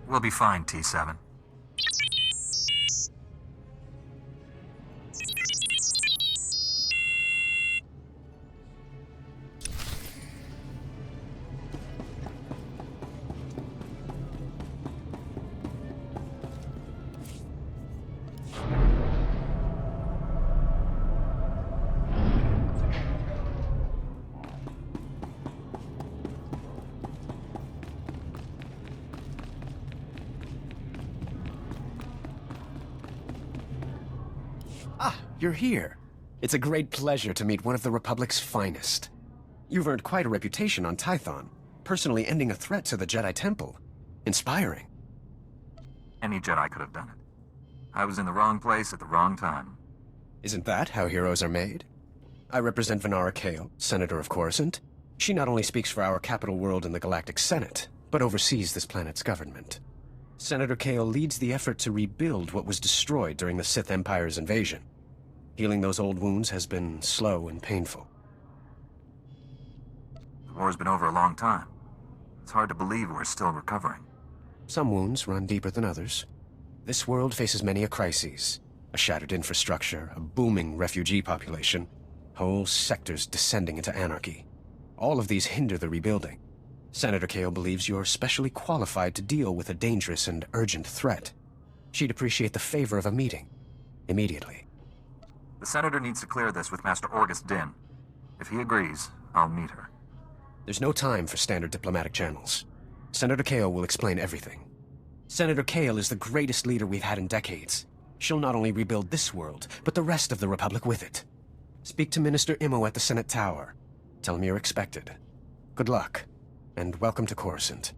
We'll be fine, T7. You're here. It's a great pleasure to meet one of the Republic's finest. You've earned quite a reputation on Tython, personally ending a threat to the Jedi Temple. Inspiring. Any Jedi could have done it. I was in the wrong place at the wrong time. Isn't that how heroes are made? I represent Venara Kale, Senator of Coruscant. She not only speaks for our capital world in the Galactic Senate, but oversees this planet's government. Senator Kale leads the effort to rebuild what was destroyed during the Sith Empire's invasion. Healing those old wounds has been slow and painful. The war's been over a long time. It's hard to believe we're still recovering. Some wounds run deeper than others. This world faces many a crisis. A shattered infrastructure, a booming refugee population, whole sectors descending into anarchy. All of these hinder the rebuilding. Senator Kale believes you're specially qualified to deal with a dangerous and urgent threat. She'd appreciate the favor of a meeting. Immediately. The Senator needs to clear this with Master Orgus Din. If he agrees, I'll meet her. There's no time for standard diplomatic channels. Senator Kale will explain everything. Senator Kale is the greatest leader we've had in decades. She'll not only rebuild this world, but the rest of the Republic with it. Speak to Minister Imo at the Senate Tower. Tell him you're expected. Good luck, and welcome to Coruscant.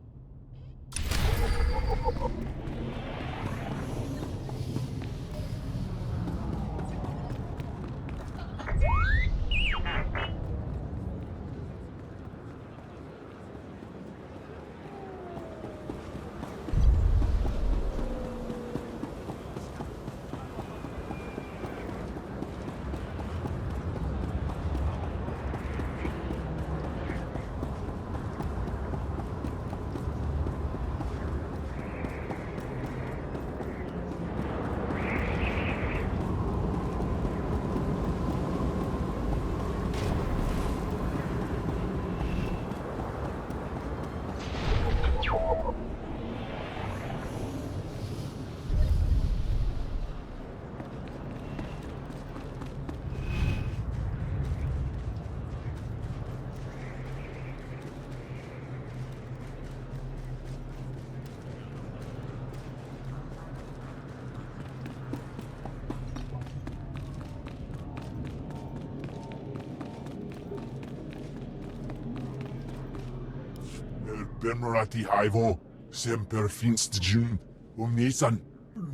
Bemorati Hivo, Semper Finst Jun, Umnesan,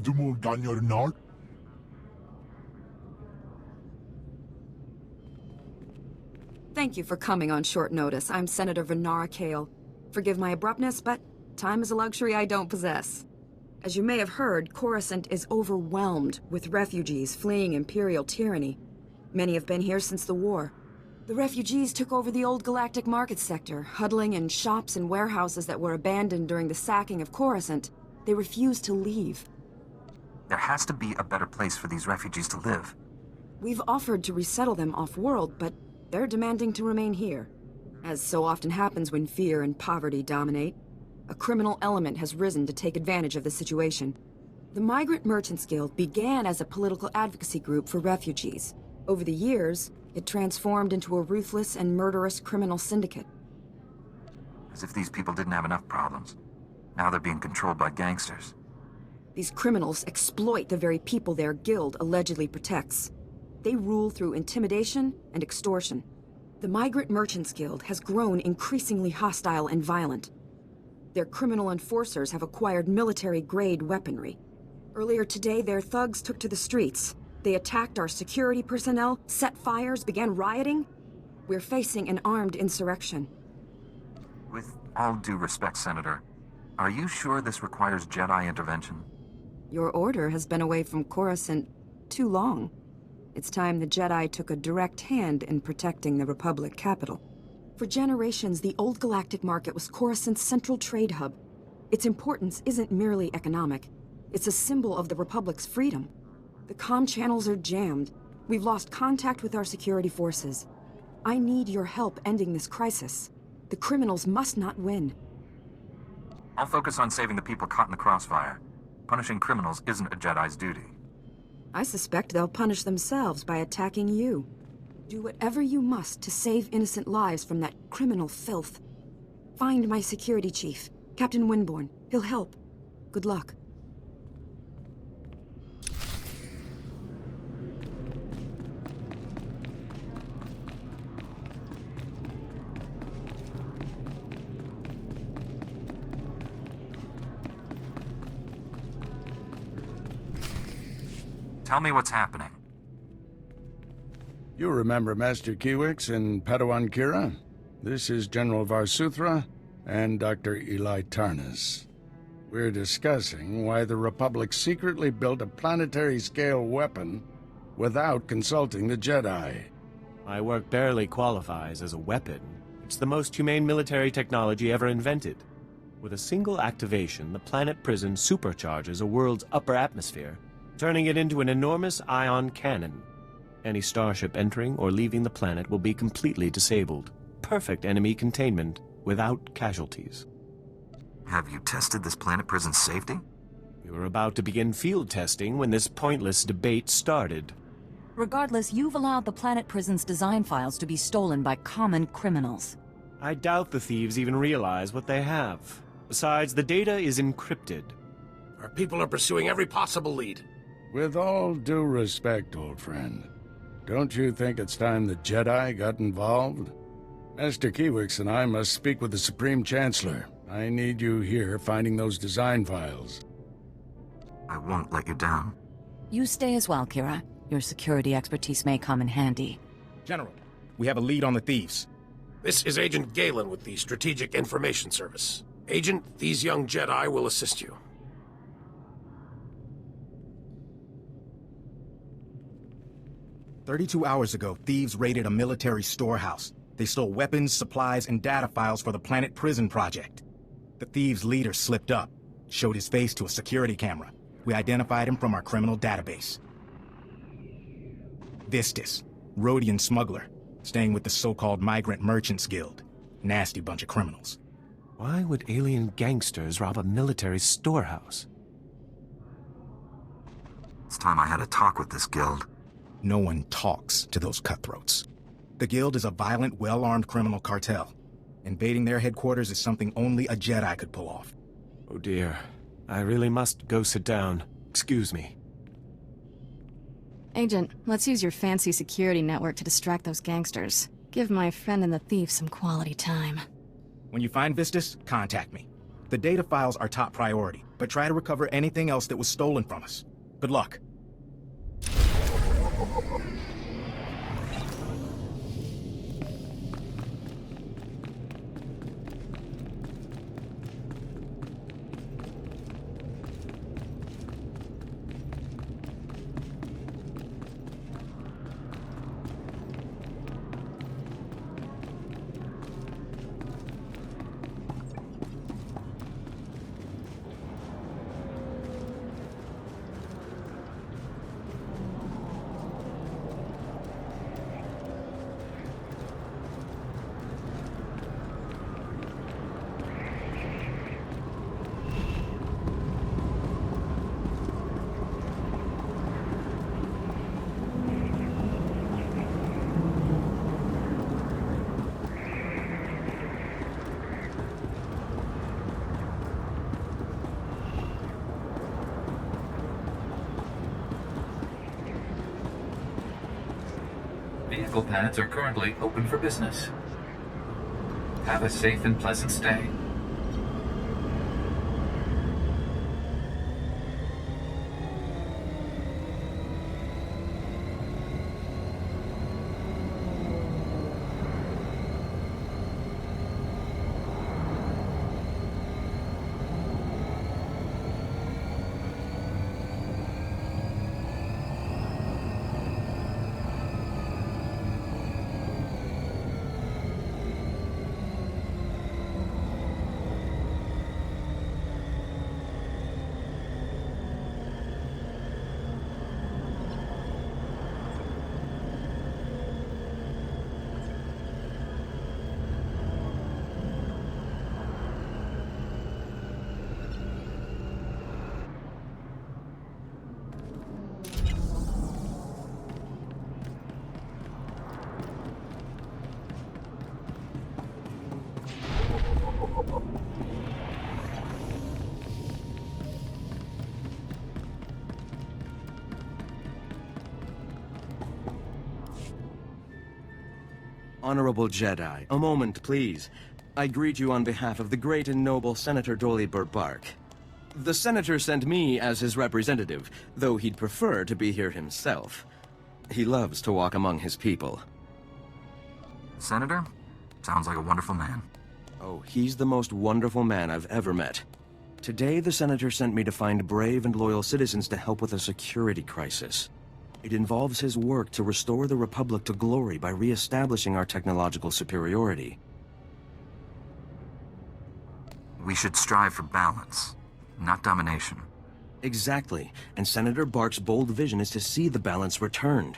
Dumul Ganyor Nard. Thank you for coming on short notice. I'm Senator Venara Kale. Forgive my abruptness, but time is a luxury I don't possess. As you may have heard, Coruscant is overwhelmed with refugees fleeing Imperial tyranny. Many have been here since the war. The refugees took over the old galactic market sector, huddling in shops and warehouses that were abandoned during the sacking of Coruscant. They refused to leave. There has to be a better place for these refugees to live. We've offered to resettle them off-world, but they're demanding to remain here. As so often happens when fear and poverty dominate, a criminal element has risen to take advantage of the situation. The Migrant Merchants Guild began as a political advocacy group for refugees. Over the years, it transformed into a ruthless and murderous criminal syndicate. As if these people didn't have enough problems. Now they're being controlled by gangsters. These criminals exploit the very people their guild allegedly protects. They rule through intimidation and extortion. The Migrant Merchants Guild has grown increasingly hostile and violent. Their criminal enforcers have acquired military-grade weaponry. Earlier today, their thugs took to the streets. They attacked our security personnel, set fires, began rioting. We're facing an armed insurrection. With all due respect, Senator, are you sure this requires Jedi intervention? Your order has been away from Coruscant too long. It's time the Jedi took a direct hand in protecting the Republic capital. For generations, the old galactic market was Coruscant's central trade hub. Its importance isn't merely economic. It's a symbol of the Republic's freedom. The comm channels are jammed. We've lost contact with our security forces. I need your help ending this crisis. The criminals must not win. I'll focus on saving the people caught in the crossfire. Punishing criminals isn't a Jedi's duty. I suspect they'll punish themselves by attacking you. Do whatever you must to save innocent lives from that criminal filth. Find my security chief, Captain Winborn. He'll help. Good luck. Tell me what's happening. You remember Master Kiwix and Padawan Kira? This is General Varsuthra and Dr. Eli Tarnas. We're discussing why the Republic secretly built a planetary-scale weapon without consulting the Jedi. My work barely qualifies as a weapon. It's the most humane military technology ever invented. With a single activation, the planet prison supercharges a world's upper atmosphere, turning it into an enormous ion cannon. Any starship entering or leaving the planet will be completely disabled. Perfect enemy containment without casualties. Have you tested this planet prison's safety? We were about to begin field testing when this pointless debate started. Regardless, you've allowed the planet prison's design files to be stolen by common criminals. I doubt the thieves even realize what they have. Besides, the data is encrypted. Our people are pursuing every possible lead. With all due respect, old friend, don't you think it's time the Jedi got involved? Master Kiwix and I must speak with the Supreme Chancellor. I need you here finding those design files. I won't let you down. You stay as well, Kira. Your security expertise may come in handy. General, we have a lead on the thieves. This is Agent Galen with the Strategic Information Service. Agent, these young Jedi will assist you. "32 hours ago, thieves raided a military storehouse. They stole weapons, supplies, and data files for the Planet Prison Project. The thieves' leader slipped up, showed his face to a security camera. We identified him from our criminal database. Vistus, Rhodian smuggler, staying with the so-called Migrant Merchants Guild. Nasty bunch of criminals. Why would alien gangsters rob a military storehouse? It's time I had a talk with this guild. No one talks to those cutthroats. The Guild is a violent, well-armed criminal cartel. Invading their headquarters is something only a Jedi could pull off. Oh dear. I really must go sit down. Excuse me. Agent, let's use your fancy security network to distract those gangsters. Give my friend and the thief some quality time. When you find Vistus, contact me. The data files are top priority, but try to recover anything else that was stolen from us. Good luck. Vehicle pads are currently open for business. Have a safe and pleasant stay. Honorable Jedi, a moment, please. I greet you on behalf of the great and noble Senator Dolly Burbark. The Senator sent me as his representative, though he'd prefer to be here himself. He loves to walk among his people. Senator? Sounds like a wonderful man. Oh, he's the most wonderful man I've ever met. Today, the Senator sent me to find brave and loyal citizens to help with a security crisis. It involves his work to restore the Republic to glory by re-establishing our technological superiority. We should strive for balance, not domination. Exactly, and Senator Bark's bold vision is to see the balance returned.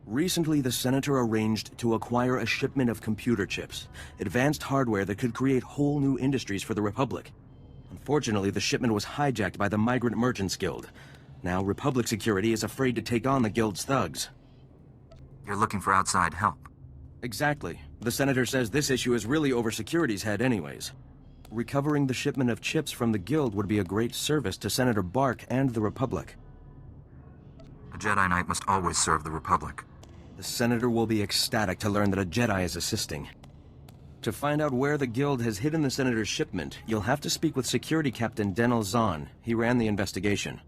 Recently, the Senator arranged to acquire a shipment of computer chips, advanced hardware that could create whole new industries for the Republic. Unfortunately, the shipment was hijacked by the Migrant Merchants Guild. Now, Republic security is afraid to take on the Guild's thugs. You're looking for outside help. Exactly. The Senator says this issue is really over security's head anyways. Recovering the shipment of chips from the Guild would be a great service to Senator Bark and the Republic. A Jedi Knight must always serve the Republic. The Senator will be ecstatic to learn that a Jedi is assisting. To find out where the Guild has hidden the Senator's shipment, you'll have to speak with Security Captain Denel Zahn. He ran the investigation.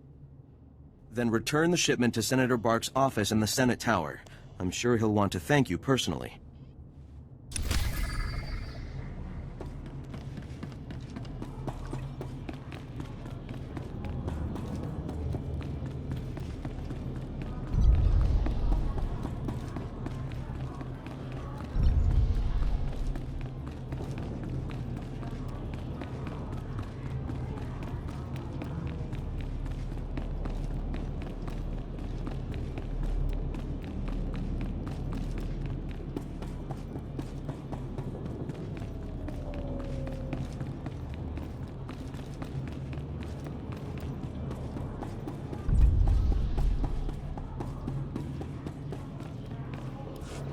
Then return the shipment to Senator Bark's office in the Senate Tower. I'm sure he'll want to thank you personally.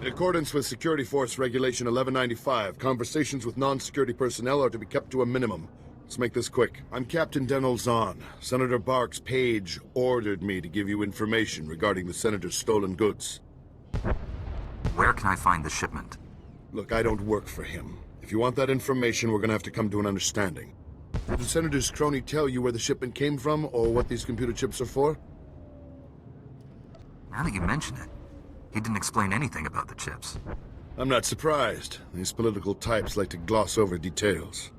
In accordance with Security Force Regulation 1195, conversations with non-security personnel are to be kept to a minimum. Let's make this quick. I'm Captain Denel Zahn. Senator Bark's page ordered me to give you information regarding the Senator's stolen goods. Where can I find the shipment? Look, I don't work for him. If you want that information, we're gonna have to come to an understanding. Did the Senator's crony tell you where the shipment came from, or what these computer chips are for? Now that you mention it, he didn't explain anything about the chips. I'm not surprised. These political types like to gloss over details.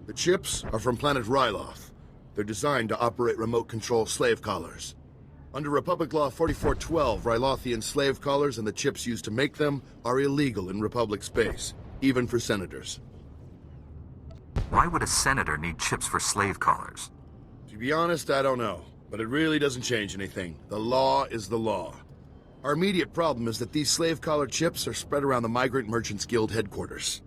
The chips are from planet Ryloth. They're designed to operate remote control slave collars. Under Republic Law 4412, Rylothian slave collars and the chips used to make them are illegal in Republic space, even for senators. Why would a senator need chips for slave collars? To be honest, I don't know. But it really doesn't change anything. The law is the law. Our immediate problem is that these slave collar chips are spread around the Migrant Merchants Guild headquarters.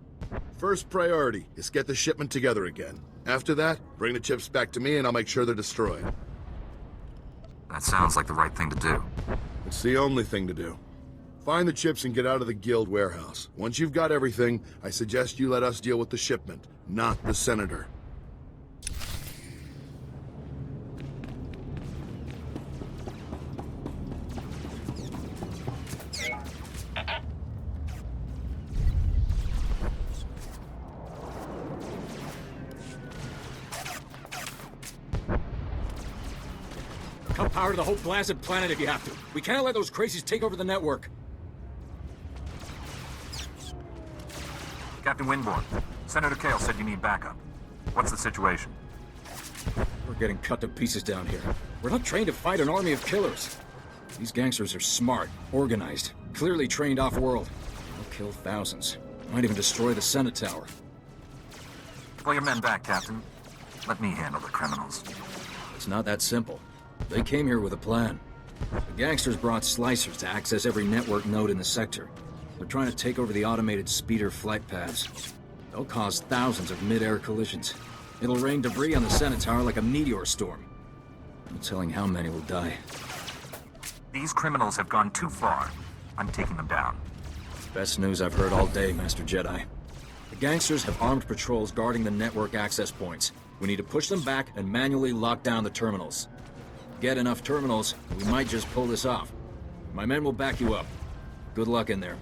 First priority is get the shipment together again. After that, bring the chips back to me and I'll make sure they're destroyed. That sounds like the right thing to do. It's the only thing to do. Find the chips and get out of the Guild warehouse. Once you've got everything, I suggest you let us deal with the shipment, not the Senator. Cut power to the whole blasted planet if you have to. We can't let those crazies take over the network. Captain Winborn, Senator Kale said you need backup. What's the situation? We're getting cut to pieces down here. We're not trained to fight an army of killers. These gangsters are smart, organized, clearly trained off-world. They'll kill thousands. Might even destroy the Senate Tower. Pull your men back, Captain. Let me handle the criminals. It's not that simple. They came here with a plan. The gangsters brought slicers to access every network node in the sector. They're trying to take over the automated speeder flight paths. They'll cause thousands of mid-air collisions. It'll rain debris on the Senate Tower like a meteor storm. No telling how many will die. These criminals have gone too far. I'm taking them down. Best news I've heard all day, Master Jedi. The gangsters have armed patrols guarding the network access points. We need to push them back and manually lock down the terminals. Get enough terminals, and we might just pull this off. My men will back you up. Good luck in there.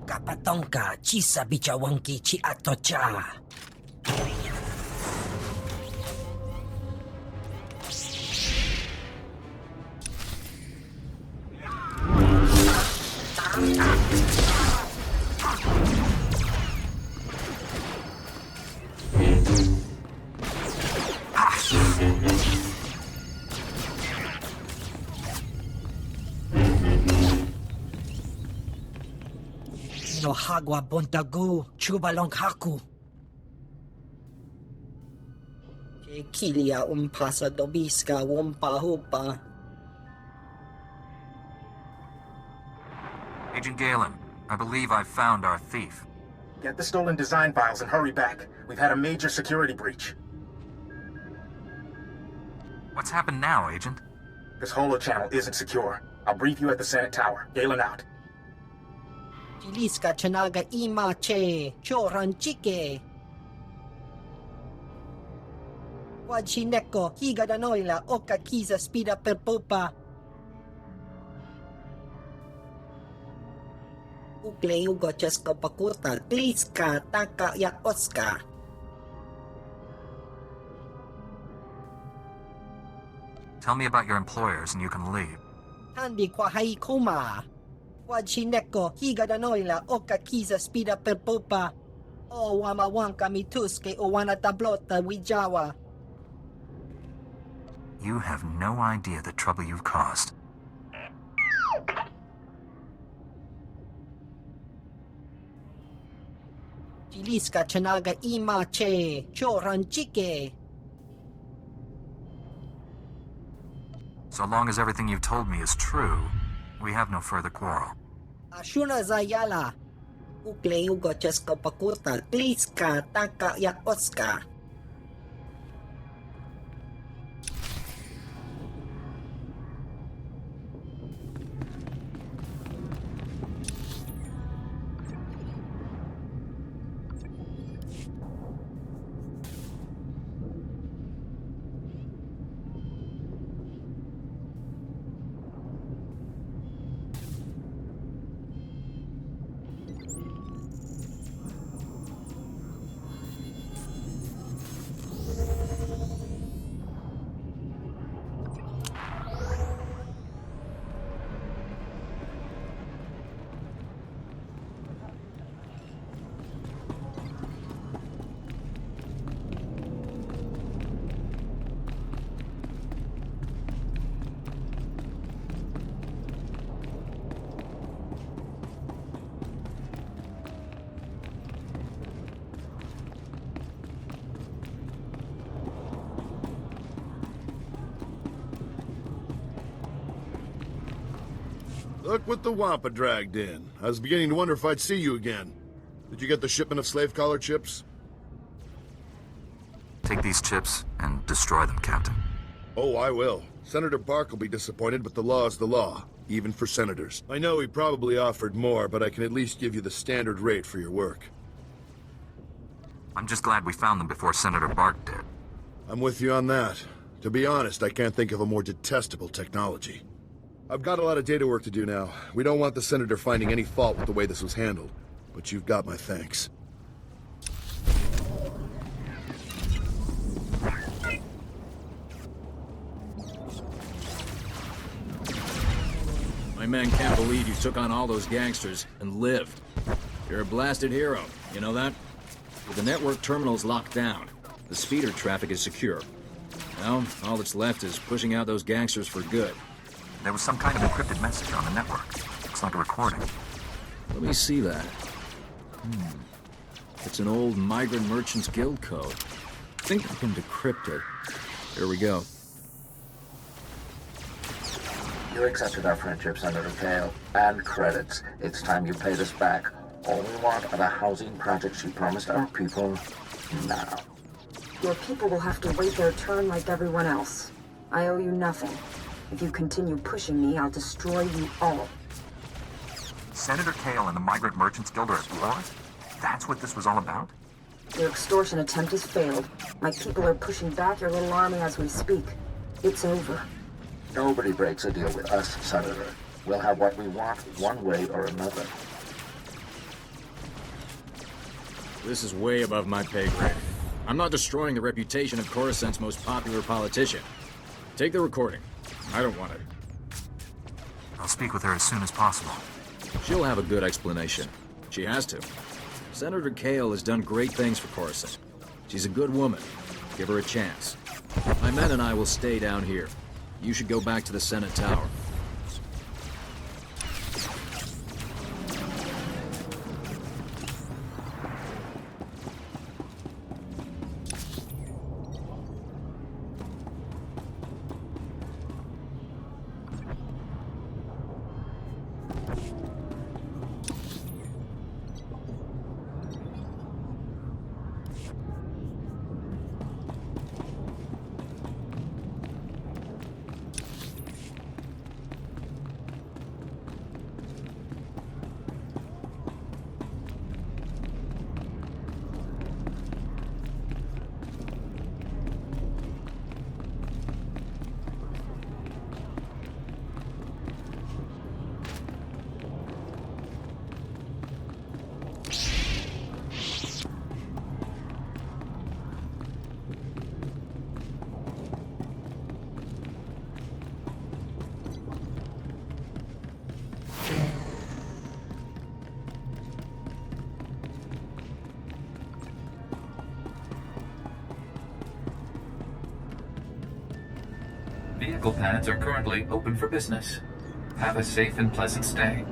Kapatonka chisa bichawanki chi atocha. No hagwa bontagu chubalong haku. Kilia umpasa dobiska wumpa hupa. Agent Galen, I believe I've found our thief. Get the stolen design files and hurry back. We've had a major security breach. What's happened now, Agent? This holo-channel isn't secure. I'll brief you at the Senate Tower. Galen out. Jiliska chanaga ima che choran chike. Wajineko higa danoila oka kiza spida per popa. Ukle ugo chesko pakurta gliska taka ya oska. Tell me about your employers and you can leave. Handi kwa haikuma. Wajineko higa danoila oka kiza spida per popa. O wamawanka mituske o wana tablota wijawa. You have no idea the trouble you've caused. Jiliska chanaga ima che choran chike. So long as everything you've told me is true, we have no further quarrel. Ashuna zayala. Ukle ugo chesko pakurta gliska taka ya oska. Look what the Wampa dragged in. I was beginning to wonder if I'd see you again. Did you get the shipment of slave collar chips? Take these chips and destroy them, Captain. Oh, I will. Senator Bark will be disappointed, but the law is the law, even for senators. I know he probably offered more, but I can at least give you the standard rate for your work. I'm just glad we found them before Senator Bark did. I'm with you on that. To be honest, I can't think of a more detestable technology. I've got a lot of data work to do now. We don't want the Senator finding any fault with the way this was handled. But you've got my thanks. My men can't believe you took on all those gangsters and lived. You're a blasted hero, you know that? With the network terminals locked down, the speeder traffic is secure. Now, all that's left is pushing out those gangsters for good. There was some kind of encrypted message on the network. Looks like a recording. Let me see that. It's an old Migrant Merchants Guild code. I think I can decrypt it. Here we go. You accepted our friendship, Senator Kale, and credits. It's time you paid us back. All we want are the housing projects you promised our people now. Your people will have to wait their turn like everyone else. I owe you nothing. If you continue pushing me, I'll destroy you all. Senator Kale and the Migrant Merchants Guild are at war? That's what this was all about? Your extortion attempt has failed. My people are pushing back your little army as we speak. It's over. Nobody breaks a deal with us, Senator. We'll have what we want, one way or another. This is way above my pay grade. I'm not destroying the reputation of Coruscant's most popular politician. Take the recording. I don't want it. I'll speak with her as soon as possible. She'll have a good explanation. She has to. Senator Kale has done great things for Coruscant. She's a good woman. Give her a chance. My men and I will stay down here. You should go back to the Senate Tower. Vehicle pads are currently open for business. Have a safe and pleasant stay.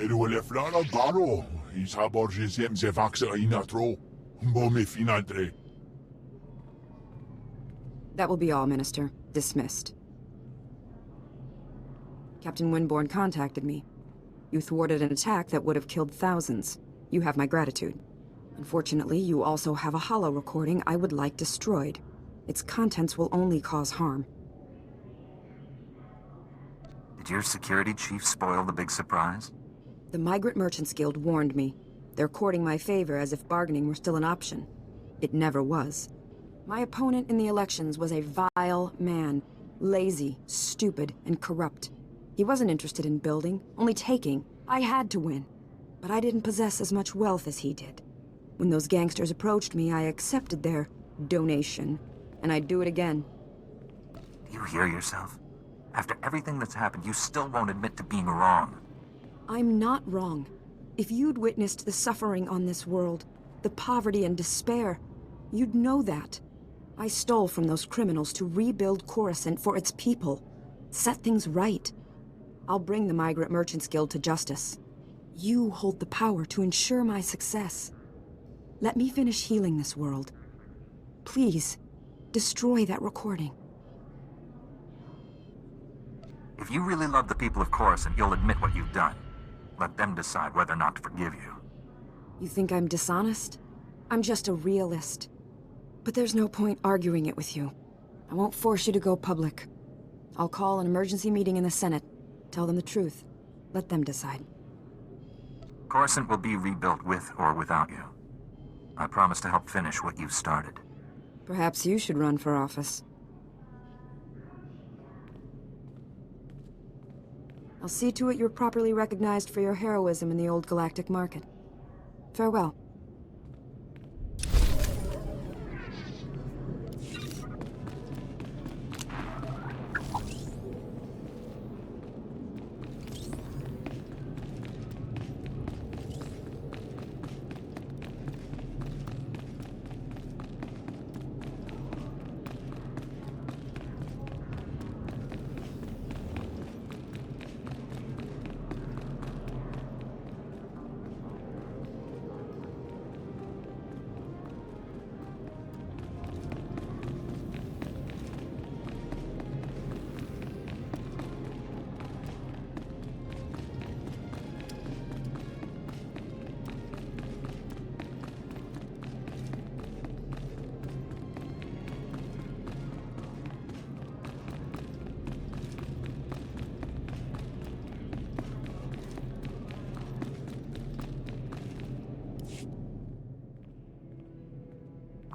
Eruele flana garo, is haborgesem ze vaxa inatro, mbome finadre. That will be all, Minister. Dismissed. Captain Winborn contacted me. You thwarted an attack that would have killed thousands. You have my gratitude. Unfortunately, you also have a holo recording I would like destroyed. Its contents will only cause harm. Did your security chief spoil the big surprise? The Migrant Merchants Guild warned me. They're courting my favor as if bargaining were still an option. It never was. My opponent in the elections was a vile man. Lazy, stupid, and corrupt. He wasn't interested in building, only taking. I had to win. But I didn't possess as much wealth as he did. When those gangsters approached me, I accepted their donation. And I'd do it again. Do you hear yourself? After everything that's happened, you still won't admit to being wrong. I'm not wrong. If you'd witnessed the suffering on this world, the poverty and despair, you'd know that. I stole from those criminals to rebuild Coruscant for its people. Set things right. I'll bring the Migrant Merchants Guild to justice. You hold the power to ensure my success. Let me finish healing this world. Please, destroy that recording. If you really love the people of Coruscant, you'll admit what you've done. Let them decide whether or not to forgive you. You think I'm dishonest? I'm just a realist. But there's no point arguing it with you. I won't force you to go public. I'll call an emergency meeting in the Senate. Tell them the truth. Let them decide. Coruscant will be rebuilt with or without you. I promise to help finish what you've started. Perhaps you should run for office. I'll see to it you're properly recognized for your heroism in the old galactic market. Farewell.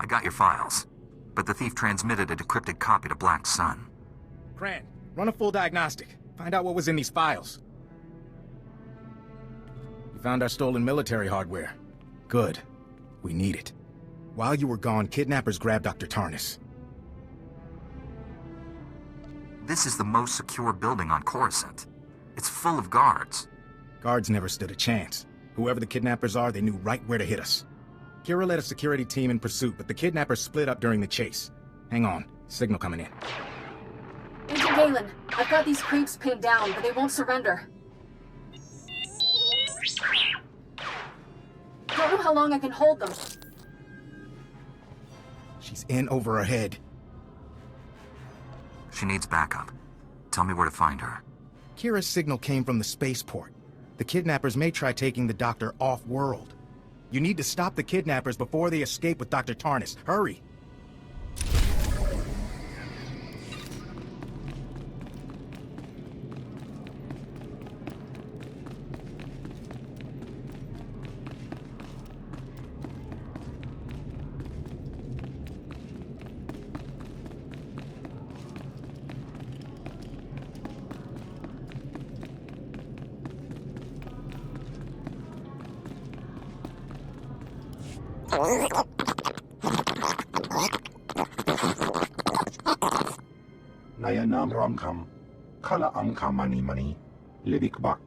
I got your files, but the thief transmitted a decrypted copy to Black Sun. Grant, run a full diagnostic. Find out what was in these files. You found our stolen military hardware. Good. We need it. While you were gone, kidnappers grabbed Dr. Tarnis. This is the most secure building on Coruscant. It's full of guards. Guards never stood a chance. Whoever the kidnappers are, they knew right where to hit us. Kira led a security team in pursuit, but the kidnappers split up during the chase. Hang on. Signal coming in. Agent Galen, I've got these creeps pinned down, but they won't surrender. Don't know how long I can hold them. She's in over her head. She needs backup. Tell me where to find her. Kira's signal came from the spaceport. The kidnappers may try taking the doctor off-world. You need to stop the kidnappers before they escape with Dr. Tarnis. Hurry! Nayanam Ramkam, Kala Amka Mani Mani, Libik Bak.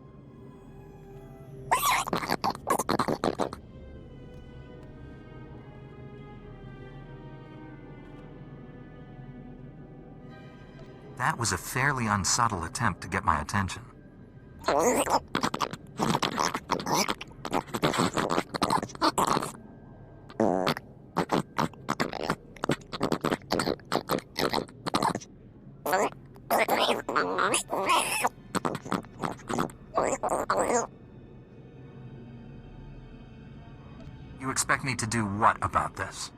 That was a fairly unsubtle attempt to get my attention. You expect me to do what about this?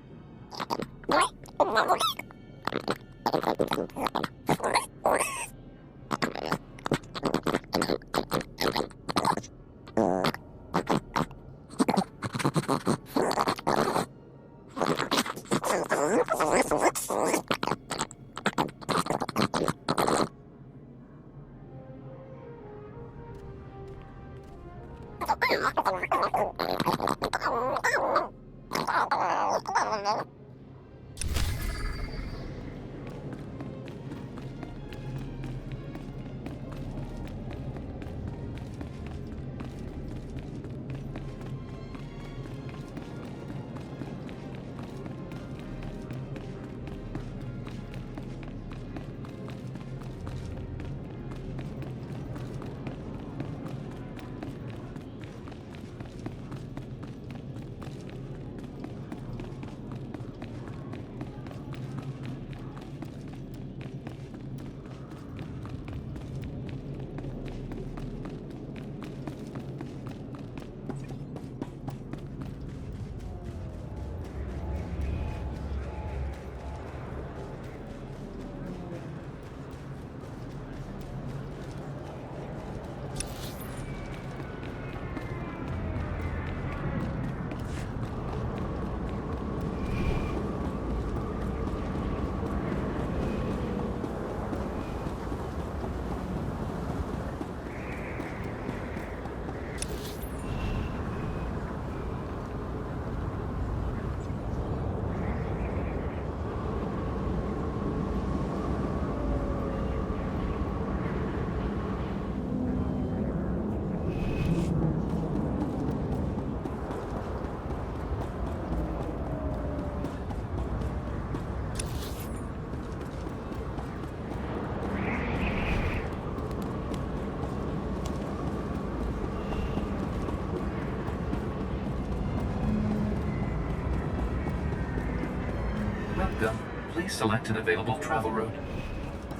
Welcome. Please select an available travel route.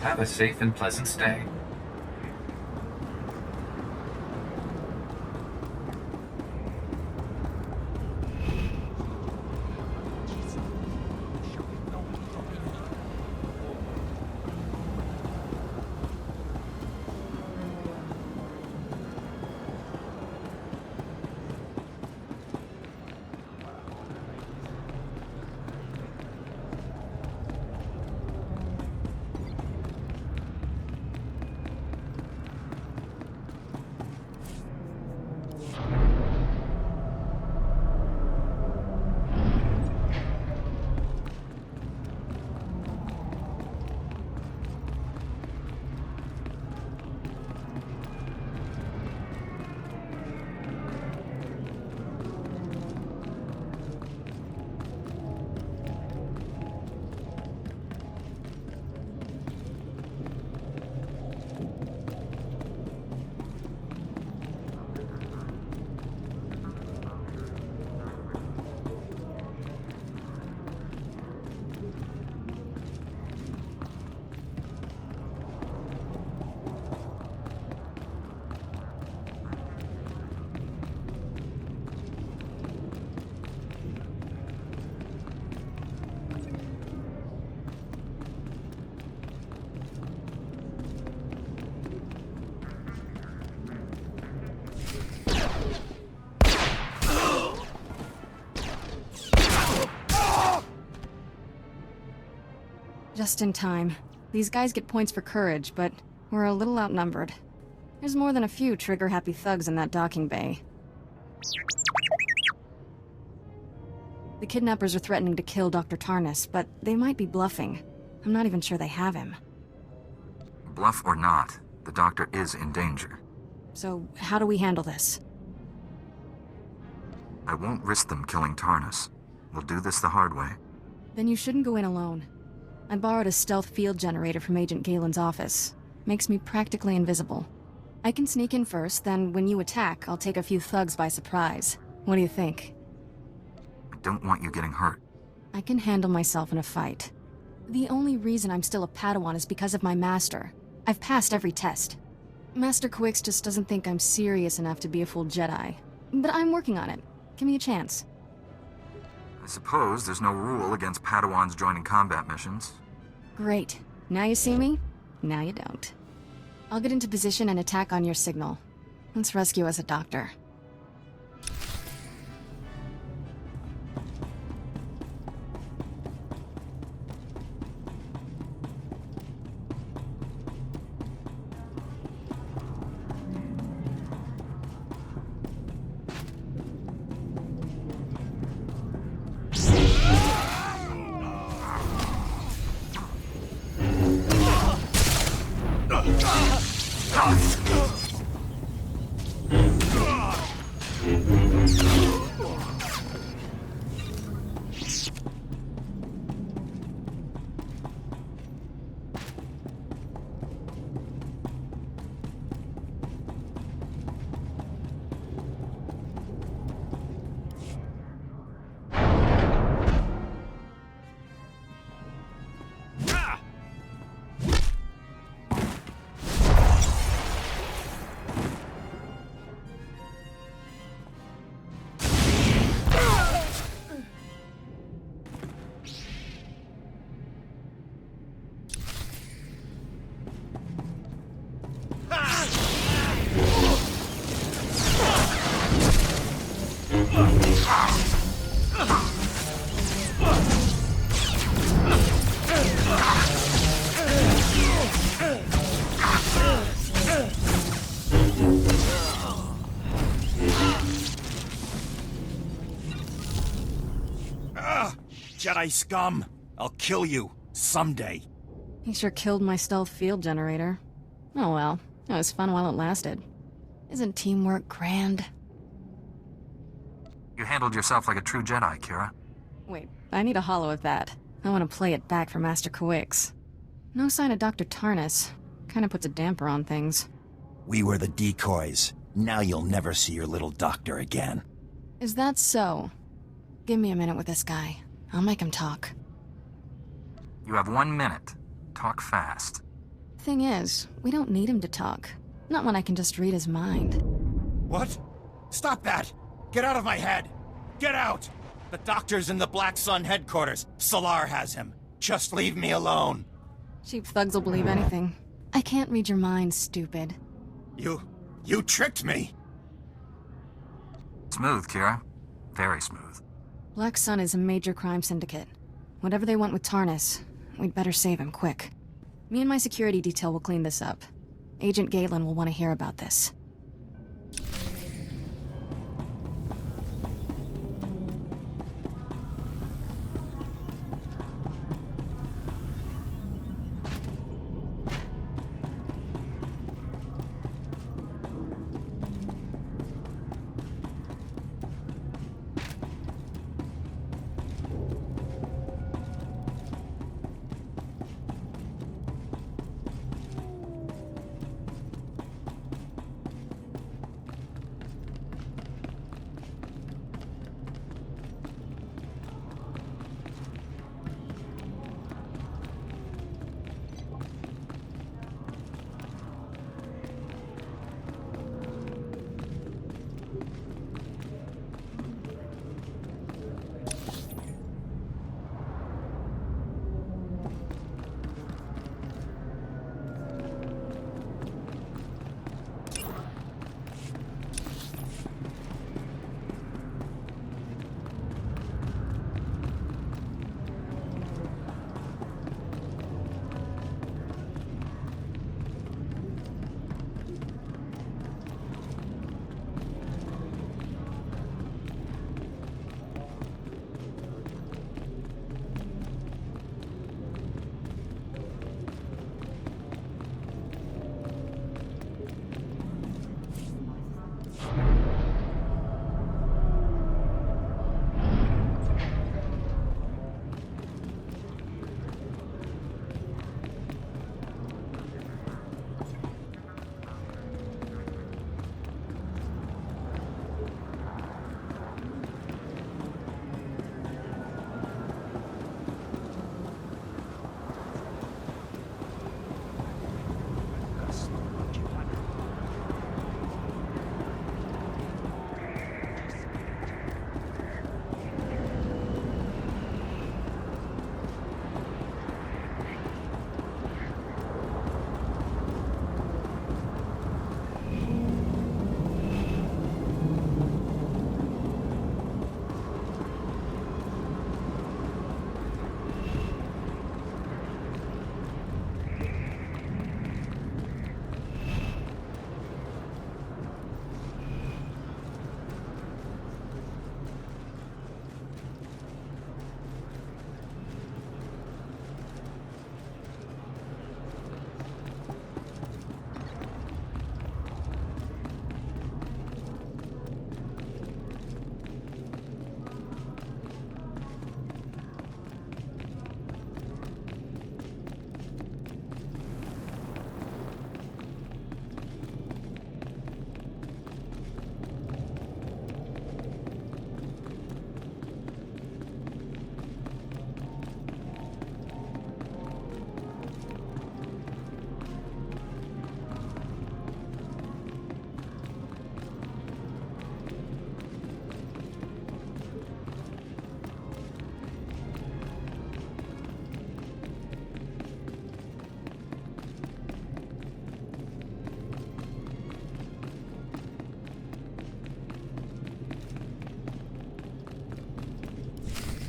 Have a safe and pleasant stay. Just in time. These guys get points for courage, but we're a little outnumbered. There's more than a few trigger-happy thugs in that docking bay. The kidnappers are threatening to kill Dr. Tarnus, but they might be bluffing. I'm not even sure they have him. Bluff or not, the doctor is in danger. So, how do we handle this? I won't risk them killing Tarnus. We'll do this the hard way. Then you shouldn't go in alone. I borrowed a stealth field generator from Agent Galen's office. Makes me practically invisible. I can sneak in first, then when you attack, I'll take a few thugs by surprise. What do you think? I don't want you getting hurt. I can handle myself in a fight. The only reason I'm still a Padawan is because of my master. I've passed every test. Master Quix just doesn't think I'm serious enough to be a full Jedi. But I'm working on it. Give me a chance. I suppose there's no rule against Padawans joining combat missions. Great. Now you see me? Now you don't. I'll get into position and attack on your signal. Let's rescue us a doctor. Jedi scum! I'll kill you, someday. He sure killed my stealth field generator. Oh well, it was fun while it lasted. Isn't teamwork grand? You handled yourself like a true Jedi, Kira. Wait, I need a hollow of that. I want to play it back for Master Quix. No sign of Dr. Tarnus. Kinda puts a damper on things. We were the decoys. Now you'll never see your little doctor again. Is that so? Give me a minute with this guy. I'll make him talk. You have 1 minute. Talk fast. Thing is, we don't need him to talk. Not when I can just read his mind. What? Stop that! Get out of my head! Get out! The doctor's in the Black Sun headquarters. Solar has him. Just leave me alone. Cheap thugs will believe anything. I can't read your mind, stupid. You tricked me! Smooth, Kira. Very smooth. Black Sun is a major crime syndicate. Whatever they want with Tarnus, we'd better save him quick. Me and my security detail will clean this up. Agent Galen will want to hear about this.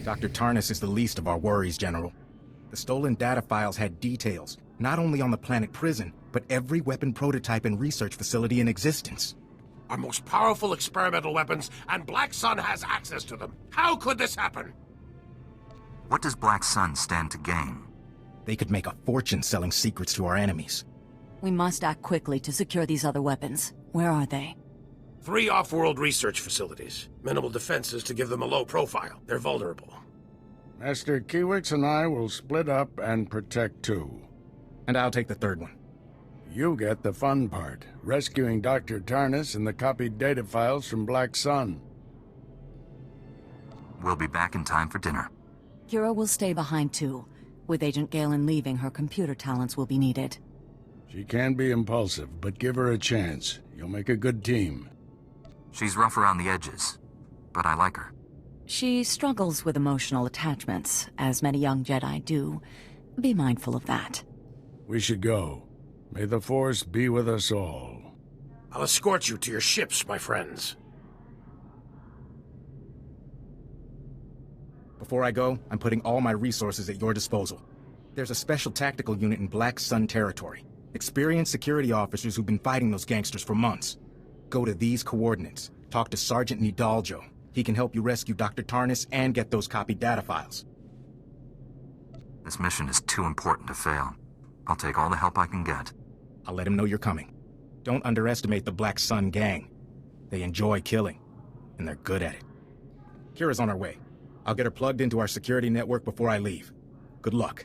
Dr. Tarnus is the least of our worries, General. The stolen data files had details, not only on the planet prison, but every weapon prototype and research facility in existence. Our most powerful experimental weapons, and Black Sun has access to them. How could this happen? What does Black Sun stand to gain? They could make a fortune selling secrets to our enemies. We must act quickly to secure these other weapons. Where are they? 3 off-world research facilities. Minimal defenses to give them a low profile. They're vulnerable. Master Kiwix and I will split up and protect 2. And I'll take the 3rd one. You get the fun part, rescuing Dr. Tarnus and the copied data files from Black Sun. We'll be back in time for dinner. Kira will stay behind too. With Agent Galen leaving, her computer talents will be needed. She can be impulsive, but give her a chance. You'll make a good team. She's rough around the edges, but I like her. She struggles with emotional attachments, as many young Jedi do. Be mindful of that. We should go. May the Force be with us all. I'll escort you to your ships, my friends. Before I go, I'm putting all my resources at your disposal. There's a special tactical unit in Black Sun territory. Experienced security officers who've been fighting those gangsters for months. Go to these coordinates. Talk to Sergeant Nidaljo. He can help you rescue Dr. Tarnis and get those copied data files. This mission is too important to fail. I'll take all the help I can get. I'll let him know you're coming. Don't underestimate the Black Sun gang. They enjoy killing, and they're good at it. Kira's on her way. I'll get her plugged into our security network before I leave. Good luck.